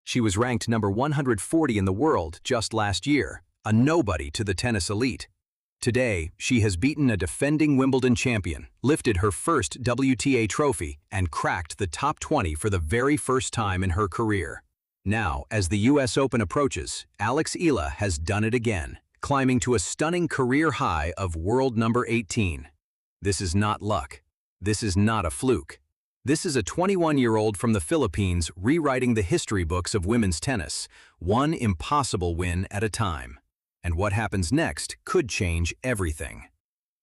She was ranked number 140 in the world just last year, a nobody to the tennis elite. Today, she has beaten a defending Wimbledon champion, lifted her first WTA trophy, and cracked the top 20 for the very first time in her career. Now, as the US Open approaches, Alex Eala has done it again, climbing to a stunning career high of world number 18. This is not luck. This is not a fluke. This is a 21-year-old from the Philippines rewriting the history books of women's tennis, one impossible win at a time. And what happens next could change everything.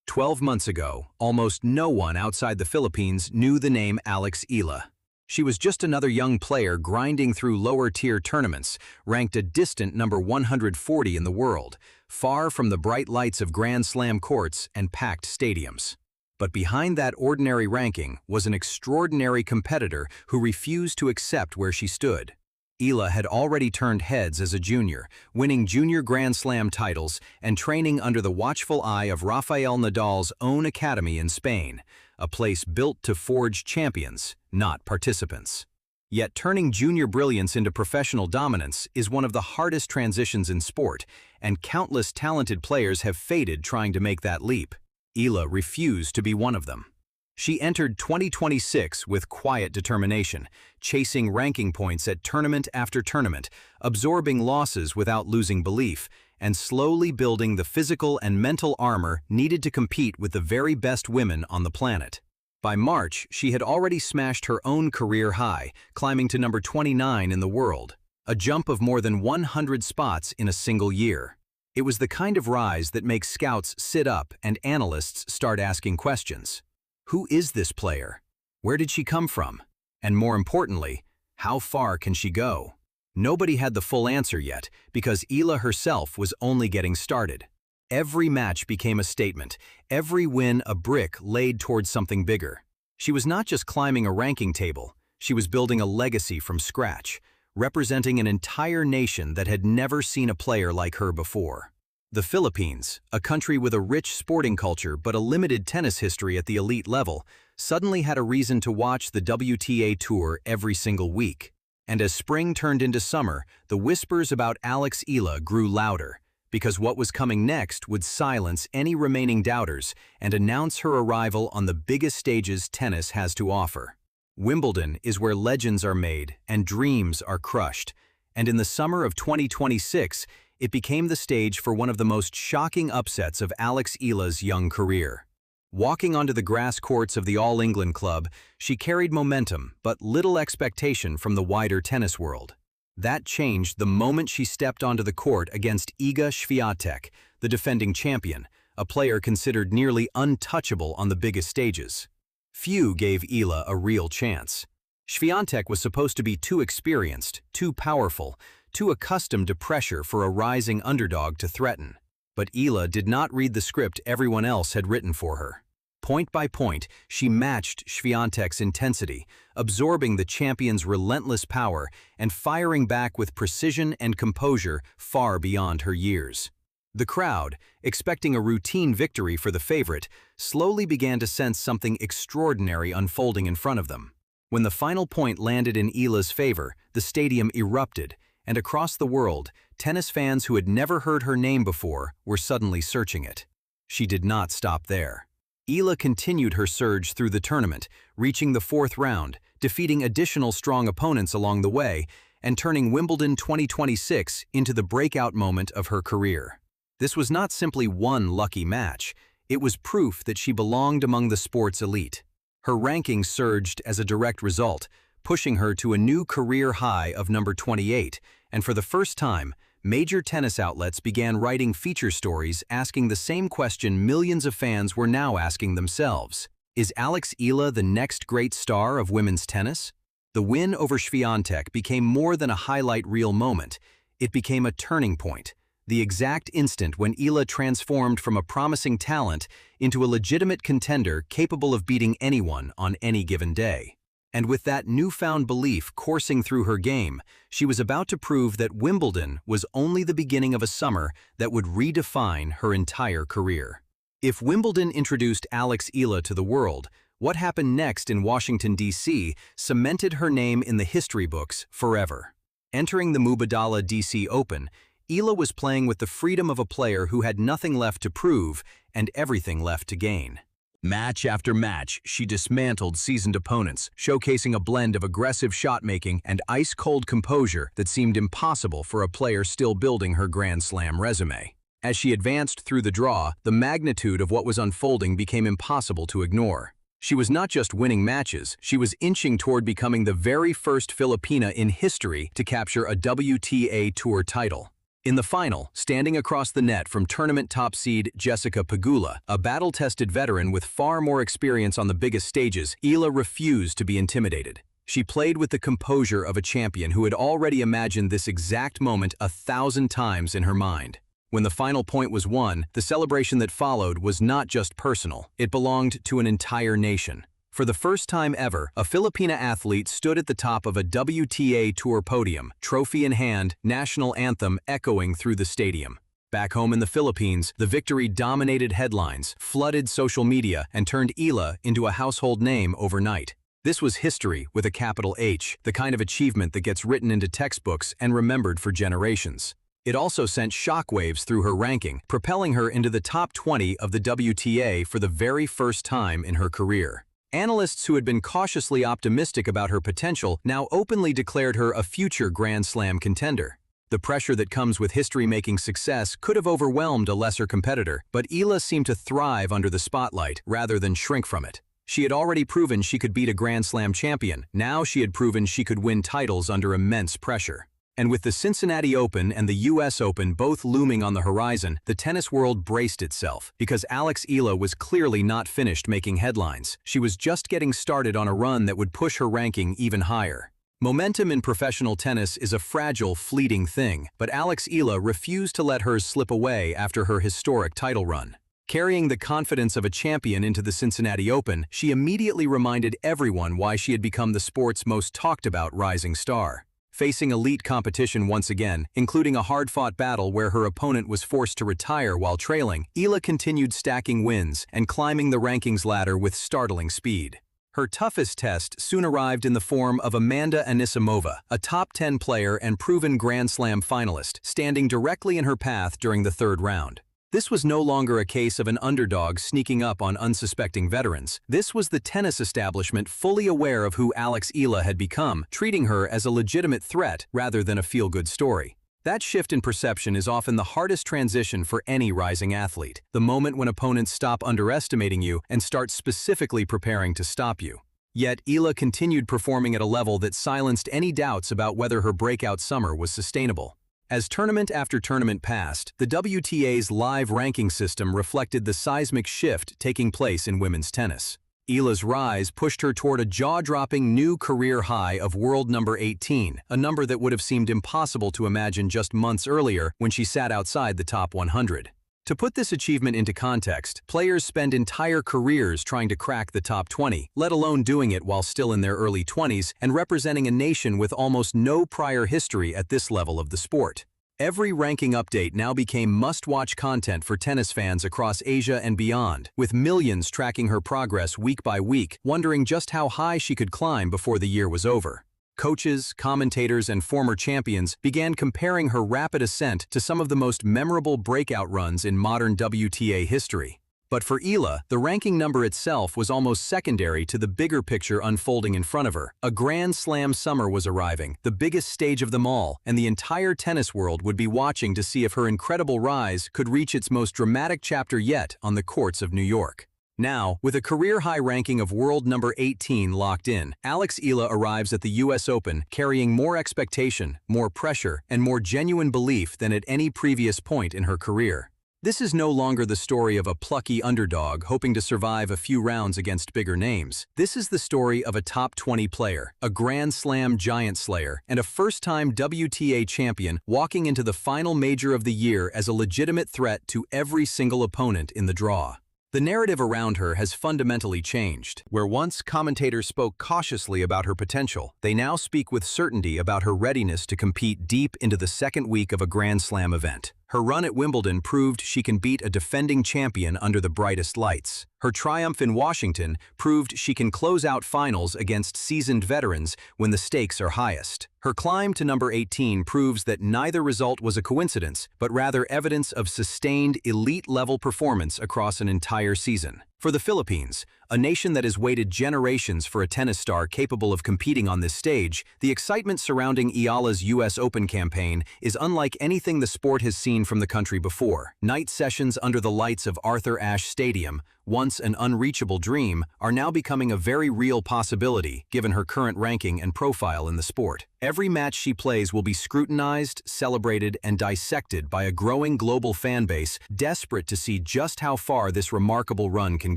12 months ago, almost no one outside the Philippines knew the name Alex Eala. She was just another young player grinding through lower-tier tournaments, ranked a distant number 140 in the world, far from the bright lights of Grand Slam courts and packed stadiums. But behind that ordinary ranking was an extraordinary competitor who refused to accept where she stood. Eala had already turned heads as a junior, winning junior Grand Slam titles and training under the watchful eye of Rafael Nadal's own academy in Spain, a place built to forge champions, not participants. Yet turning junior brilliance into professional dominance is one of the hardest transitions in sport, and countless talented players have faded trying to make that leap. Eala refused to be one of them. She entered 2026 with quiet determination, chasing ranking points at tournament after tournament, absorbing losses without losing belief, and slowly building the physical and mental armor needed to compete with the very best women on the planet. By March, she had already smashed her own career high, climbing to number 29 in the world, a jump of more than 100 spots in a single year. It was the kind of rise that makes scouts sit up and analysts start asking questions. Who is this player? Where did she come from? And more importantly, how far can she go? Nobody had the full answer yet, because Eala herself was only getting started. Every match became a statement, every win a brick laid towards something bigger. She was not just climbing a ranking table, she was building a legacy from scratch, representing an entire nation that had never seen a player like her before. The Philippines, a country with a rich sporting culture but a limited tennis history at the elite level, suddenly had a reason to watch the WTA Tour every single week. And as spring turned into summer, the whispers about Alex Eala grew louder, because what was coming next would silence any remaining doubters and announce her arrival on the biggest stages tennis has to offer. Wimbledon is where legends are made and dreams are crushed, and in the summer of 2026, it became the stage for one of the most shocking upsets of Alex Eala's young career. Walking onto the grass courts of the All England Club, she carried momentum but little expectation from the wider tennis world. That changed the moment she stepped onto the court against Iga Świątek, the defending champion, a player considered nearly untouchable on the biggest stages. Few gave Eala a real chance. Świątek was supposed to be too experienced, too powerful, too accustomed to pressure for a rising underdog to threaten. But Eala did not read the script everyone else had written for her. Point by point, she matched Świątek's intensity, absorbing the champion's relentless power and firing back with precision and composure far beyond her years. The crowd, expecting a routine victory for the favorite, slowly began to sense something extraordinary unfolding in front of them. When the final point landed in Eala's favor, the stadium erupted, and across the world, tennis fans who had never heard her name before were suddenly searching it. She did not stop there. Eala continued her surge through the tournament, reaching the fourth round, defeating additional strong opponents along the way, and turning Wimbledon 2026 into the breakout moment of her career. This was not simply one lucky match, it was proof that she belonged among the sport's elite. Her ranking surged as a direct result, pushing her to a new career high of number 28, and for the first time, major tennis outlets began writing feature stories asking the same question millions of fans were now asking themselves. Is Alex Eala the next great star of women's tennis? The win over Świątek became more than a highlight reel moment. It became a turning point, the exact instant when Eala transformed from a promising talent into a legitimate contender capable of beating anyone on any given day. And with that newfound belief coursing through her game, she was about to prove that Wimbledon was only the beginning of a summer that would redefine her entire career. If Wimbledon introduced Alex Eala to the world, what happened next in Washington, D.C. cemented her name in the history books forever. Entering the Mubadala DC Open, Eala was playing with the freedom of a player who had nothing left to prove and everything left to gain. Match after match, she dismantled seasoned opponents, showcasing a blend of aggressive shot-making and ice-cold composure that seemed impossible for a player still building her Grand Slam resume. As she advanced through the draw, the magnitude of what was unfolding became impossible to ignore. She was not just winning matches, she was inching toward becoming the very first Filipina in history to capture a WTA Tour title. In the final, standing across the net from tournament top seed Jessica Pegula, a battle-tested veteran with far more experience on the biggest stages, Eala refused to be intimidated. She played with the composure of a champion who had already imagined this exact moment 1,000 times in her mind. When the final point was won, the celebration that followed was not just personal, it belonged to an entire nation. For the first time ever, a Filipina athlete stood at the top of a WTA Tour podium, trophy in hand, national anthem echoing through the stadium. Back home in the Philippines, the victory dominated headlines, flooded social media, and turned Eala into a household name overnight. This was history with a capital H, the kind of achievement that gets written into textbooks and remembered for generations. It also sent shockwaves through her ranking, propelling her into the top 20 of the WTA for the very first time in her career. Analysts who had been cautiously optimistic about her potential now openly declared her a future Grand Slam contender. The pressure that comes with history-making success could have overwhelmed a lesser competitor, but Eala seemed to thrive under the spotlight rather than shrink from it. She had already proven she could beat a Grand Slam champion. Now she had proven she could win titles under immense pressure. And with the Cincinnati Open and the US Open both looming on the horizon, the tennis world braced itself, because Alex Eala was clearly not finished making headlines. She was just getting started on a run that would push her ranking even higher. Momentum in professional tennis is a fragile, fleeting thing, but Alex Eala refused to let hers slip away after her historic title run. Carrying the confidence of a champion into the Cincinnati Open, she immediately reminded everyone why she had become the sport's most talked-about rising star. Facing elite competition once again, including a hard-fought battle where her opponent was forced to retire while trailing, Eala continued stacking wins and climbing the rankings ladder with startling speed. Her toughest test soon arrived in the form of Amanda Anisimova, a top 10 player and proven Grand Slam finalist, standing directly in her path during the third round. This was no longer a case of an underdog sneaking up on unsuspecting veterans. This was the tennis establishment fully aware of who Alex Eala had become, treating her as a legitimate threat rather than a feel-good story. That shift in perception is often the hardest transition for any rising athlete, the moment when opponents stop underestimating you and start specifically preparing to stop you. Yet Eala continued performing at a level that silenced any doubts about whether her breakout summer was sustainable. As tournament after tournament passed, the WTA's live ranking system reflected the seismic shift taking place in women's tennis. Eala's rise pushed her toward a jaw-dropping new career high of world number 18, a number that would have seemed impossible to imagine just months earlier when she sat outside the top 100. To put this achievement into context, players spend entire careers trying to crack the top 20, let alone doing it while still in their early 20s and representing a nation with almost no prior history at this level of the sport. Every ranking update now became must-watch content for tennis fans across Asia and beyond, with millions tracking her progress week by week, wondering just how high she could climb before the year was over. Coaches, commentators, and former champions began comparing her rapid ascent to some of the most memorable breakout runs in modern WTA history. But for Eala, the ranking number itself was almost secondary to the bigger picture unfolding in front of her. A Grand Slam summer was arriving, the biggest stage of them all, and the entire tennis world would be watching to see if her incredible rise could reach its most dramatic chapter yet on the courts of New York. Now, with a career-high ranking of world number 18 locked in, Alex Eala arrives at the US Open carrying more expectation, more pressure, and more genuine belief than at any previous point in her career. This is no longer the story of a plucky underdog hoping to survive a few rounds against bigger names. This is the story of a top 20 player, a Grand Slam giant slayer, and a first-time WTA champion walking into the final major of the year as a legitimate threat to every single opponent in the draw. The narrative around her has fundamentally changed. Where once commentators spoke cautiously about her potential, they now speak with certainty about her readiness to compete deep into the second week of a Grand Slam event. Her run at Wimbledon proved she can beat a defending champion under the brightest lights. Her triumph in Washington proved she can close out finals against seasoned veterans when the stakes are highest. Her climb to number 18 proves that neither result was a coincidence, but rather evidence of sustained elite-level performance across an entire season. For the Philippines, a nation that has waited generations for a tennis star capable of competing on this stage, the excitement surrounding Eala's US Open campaign is unlike anything the sport has seen from the country before. Night sessions under the lights of Arthur Ashe Stadium, once an unreachable dream, are now becoming a very real possibility given her current ranking and profile in the sport. Every match she plays will be scrutinized, celebrated, and dissected by a growing global fan base desperate to see just how far this remarkable run can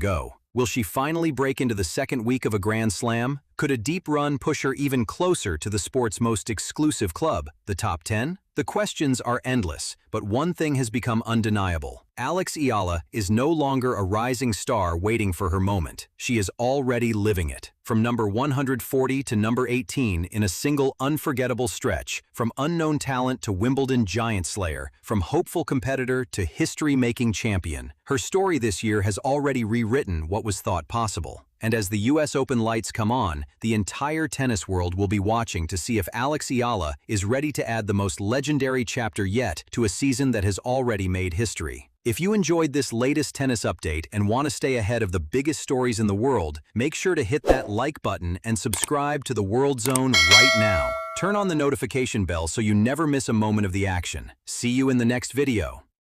go. Will she finally break into the second week of a Grand Slam? Could a deep run push her even closer to the sport's most exclusive club, the top 10? The questions are endless, but one thing has become undeniable. Alex Eala is no longer a rising star waiting for her moment. She is already living it. From number 140 to number 18 in a single unforgettable stretch, from unknown talent to Wimbledon giant slayer, from hopeful competitor to history-making champion, her story this year has already rewritten what was thought possible. And as the US Open lights come on, the entire tennis world will be watching to see if Alex Eala is ready to add the most legendary chapter yet to a season that has already made history. If you enjoyed this latest tennis update and want to stay ahead of the biggest stories in the world, make sure to hit that like button and subscribe to the World Zone right now. Turn on the notification bell so you never miss a moment of the action. See you in the next video.